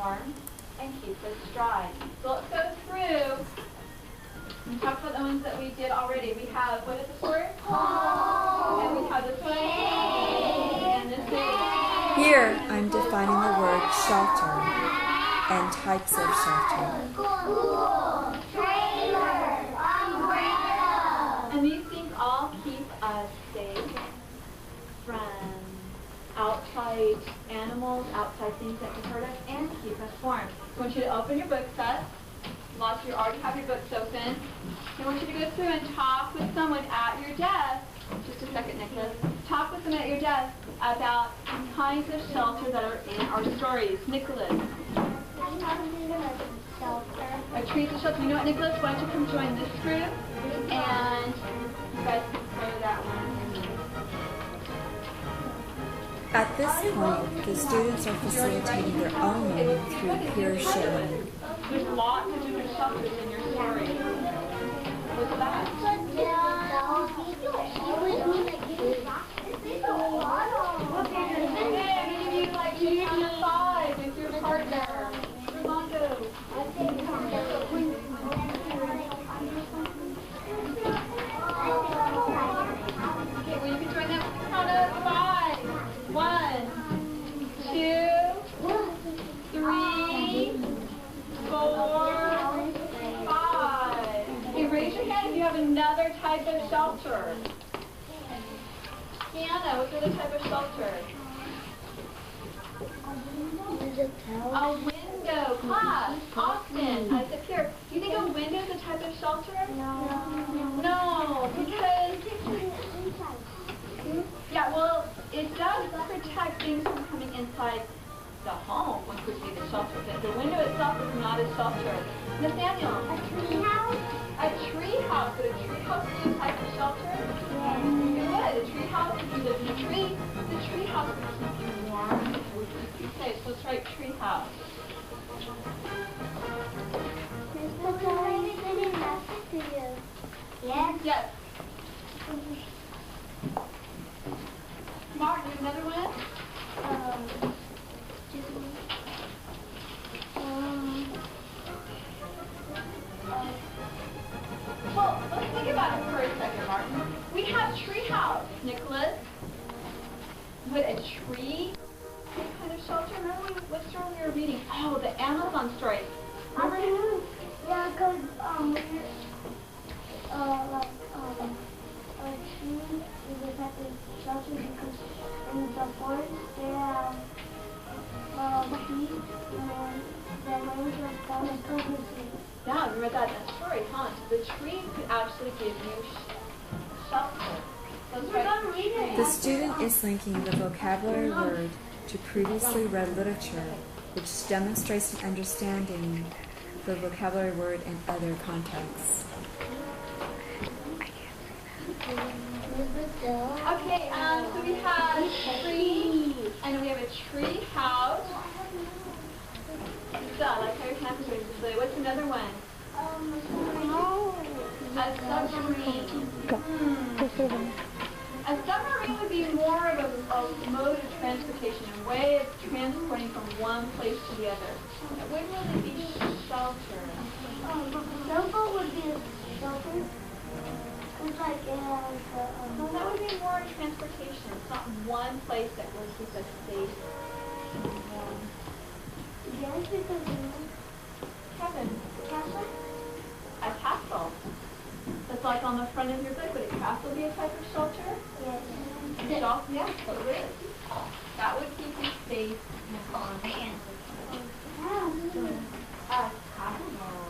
warm and keeps us dry. So let's go through and talk about the ones that we did already. We have, what is this word? And we have this one. And this is. Here I'm defining the word shelter and types of shelter. School, trailer, umbrella. And these things all keep us safe from outside animals, outside things that can hurt us, and keep us warm. So I want you to open your book sets. Lots of you already have your books open. I want you to go through and talk with someone at your desk. Just a second, Nicholas. Talk with them at your desk about kinds of shelter that are in our stories. Nicholas. A tree is a shelter. You know what, Nicholas? Why don't you come join this group? And you guys can throw that one. At this point, the students are facilitating their own learning through peer sharing. There's lots of different shelters in your story. What's that? Hey, I'm going to give you like a count of 5 with your partner. Rolando. Okay, well you can join them with a count of 5. 1, 2, 3, 4, 5. Okay, raise your hand if you have another type of shelter. Deanna, what's the other type of shelter? A window. Class. Austin, Isaac here. Do you think a window is a type of shelter? No, because... Yeah, well, it does protect things from coming inside the home, which would be the shelter. But the window itself is not a shelter. Nathaniel? A tree house? A tree house. Would a tree house be a type of shelter? It would. A tree house, if you live in a tree, the tree house would keep you warm. It would keep you safe. So let's write tree house. Yes. Yes. Martin, you have another one? Well, let's think about it for a second, Martin. We have tree house, Nicholas. Would a tree be a kind of shelter? Remember what story we were reading? Oh, the Amazon story. Remember? Yeah, because a tree is a type of shelter because in the forest they have trees and the leaves are down and covered with. Yeah, remember that in the story, huh? So the tree could actually give you shelter. Let's write tree. The student is linking the vocabulary word to previously read literature, which demonstrates an understanding of the vocabulary word in other contexts. Okay, so we have tree, and we have a tree house. So, like how your hands are display. What's another one? A submarine. A submarine would be more of a mode of transportation, a way of transporting from one place to the other. It wouldn't really be shelter. Sailboat would be a shelter. It's like Well, that would be more transportation. It's not one place that will keep us safe. yes, because Kevin, castle. a castle. It's like on the front of your book. Would a castle be a type of shelter? Yes. Shelter? Yeah, so it is. That would keep you safe and calm. A castle.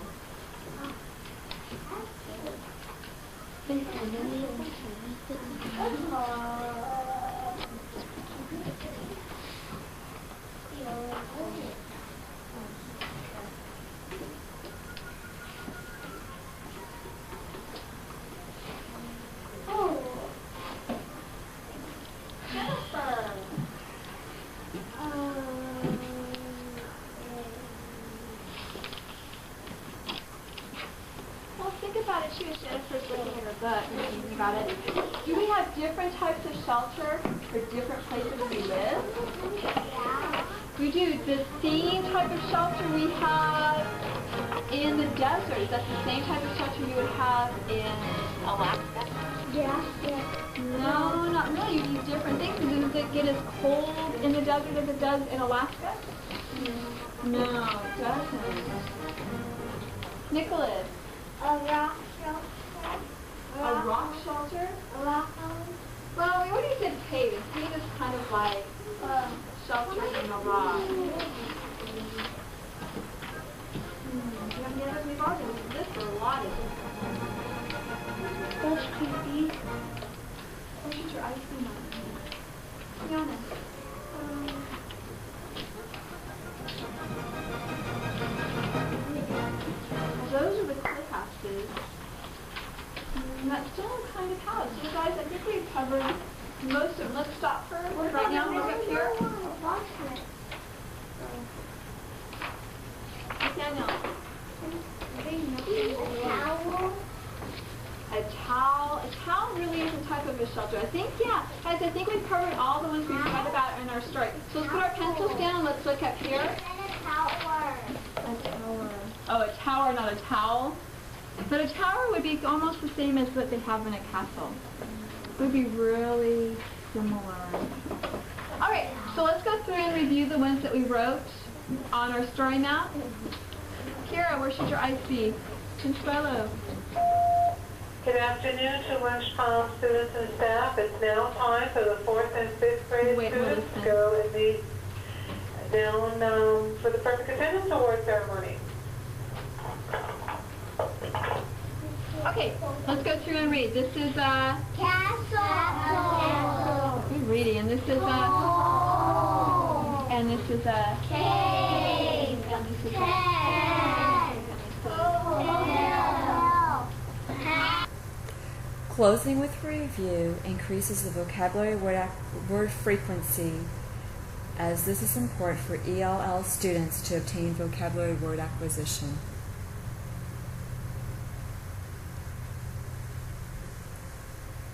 About it. Do we have different types of shelter for different places we live? Yeah. We do. The same type of shelter we have in the desert. Is that the same type of shelter you would have in Alaska? Yeah. No, not really. You use different things. Does it get as cold in the desert as it does in Alaska? No, it doesn't. Nicholas. A rock shelter. A rock shelter? A rock house. Well, we already said cave. A cave is kind of like sheltering in a rock. We've already listed a lot of them. That's creepy. What should your eyes be on? Be honest. Those are the cliff houses. That's still a kind of house. You guys, I think we've covered most of them. Let's stop for right now and look up here. Daniel. A towel. A towel really is a type of a shelter. I think, yeah. Guys, I think we've covered all the ones we've read about in our story. So let's put our pencils down and let's look up here. A tower. A tower. Oh, a tower, not a towel. But a tower would be almost the same as what they have in a castle. It would be really similar. All right, so let's go through and review the ones that we wrote on our story map. Kira, where should your eyes be? Consuelo. Good afternoon to Lunch Palm students and staff. It's now time for the 4th and 5th grade students to go and meet down for the Perfect Attendance Award ceremony. Okay, let's go through and read. This is Castle. good reading, and this is and this is Cave. and this is Closing with review increases the vocabulary word frequency, as this is important for ELL students to obtain vocabulary word acquisition.